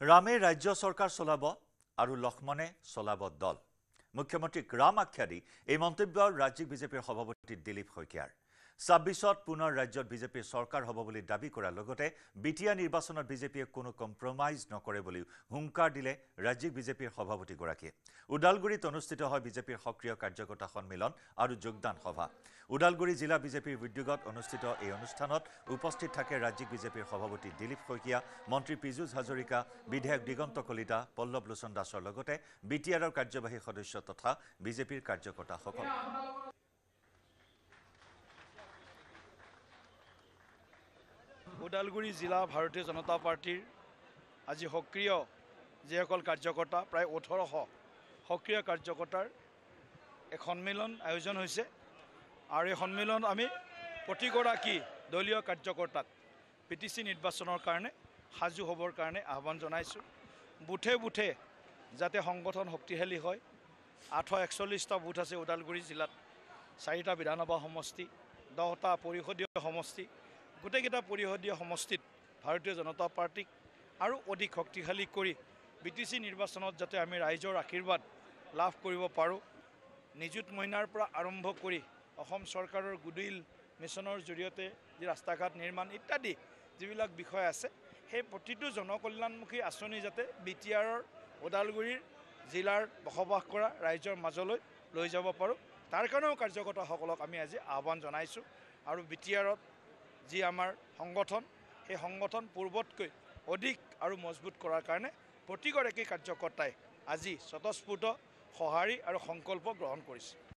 ৰামে ৰাজ্য চৰকাৰ চলাব আৰু লক্ষ্মণে চলাব দল। মুখ্যমন্ত্ৰীক ৰাম আখ্যা দি এই মন্তব্য ৰাজ্যিক বিজেপিৰ সভাপতি দিলীপ শইকীয়াৰ। ২৬ত পুনৰ ৰাজ্যত বিজেপিৰ চৰকাৰ হ'ব বুলি দাবী কৰাৰ লগতে বিটিয়া নিৰ্বাচনত বিজেপিয়ে কোনো কম্প্ৰমাইজ নকৰে বুলি হুংকাৰ দিলে ৰাজ্যিক বিজেপিৰ সভাপতিগৰাকীয়ে। ওদালগুৰিত অনুষ্ঠিত হয় বিজেপিৰ সক্ৰিয় কাৰ্যকৰ্তা সন্মিলন আৰু যোগদান সভা। ওদালগুৰি জিলা বিজেপিৰ উদ্যোগত অনুষ্ঠিত এই অনুষ্ঠানত উপস্থিত থাকে ৰাজ্যিক বিজেপিৰ সভাপতি দিলীপ শইকীয়া, মন্ত্ৰী পীযুষ হাজৰিকা, বিধায়ক দিগন্ত কলিতা, পল্লৱ লোচন দাসৰ লগতে বিটিআৰৰ কাৰ্যবাহী সদস্য তথা বিজেপিৰ কাৰ্যকৰ্তাসকল। ওদালগুৰি জিলা ভাৰতীয় জনতা পাৰ্টিৰ আজি সক্ৰিয় যিসকল কাৰ্যকৰ্তা প্ৰায় ১৮০০ সক্ৰিয় কাৰ্যকৰ্তাৰ এক সন্মিলন আয়োজন হৈছে আৰু এই সন্মিলন আমি প্ৰতিগৰাকী দলীয় কাৰ্যকৰ্তাক পিটিচি নিৰ্বাচনৰ কাৰণে সাজু হ'বৰ কাৰণে আহ্বান জনাইছোঁ। বুথে বুথে যাতে সংগঠন শক্তিশালী হয়। ৮৪১টা বুথ আছে ওদালগুৰি জিলাত, ৪টা বিধানসভা সমষ্টি, 10টা পৰিষদীয় সমষ্টি। গোটেইকেইটা পৰিষদীয় সমষ্টিত ভাৰতীয় জনতা পাৰ্টিক আৰু অধিক শক্তিশালী কৰি বিটিচি নিৰ্বাচনত যাতে আমি ৰাইজৰ আশীৰ্বাদ লাভ কৰিব পাৰোঁ। নিযুত মইনাৰ পৰা আৰম্ভ কৰি অসম চৰকাৰৰ গুডউইল মিছনৰ জৰিয়তে যি ৰাস্তা ঘাট নিৰ্মাণ ইত্যাদি যিবিলাক বিষয় আছে, সেই প্ৰতিটো জনকল্যাণমুখী আঁচনি যাতে বিটিআৰৰ ওদালগুৰিৰ জিলাৰ বসবাস কৰা ৰাইজৰ মাজলৈ লৈ যাব পাৰোঁ, তাৰ কাৰণেও কাৰ্যকৰ্তাসকলক আমি আজি আহ্বান জনাইছোঁ। আৰু বিটিআৰত যি আমাৰ সংগঠন, সেই সংগঠন পূৰ্বতকৈ অধিক আৰু মজবুত কৰাৰ কাৰণে প্ৰতিগৰাকী কাৰ্যকৰ্তাই আজি স্বতঃস্ফূৰ্ত সঁহাৰি আৰু সংকল্প গ্ৰহণ কৰিছে।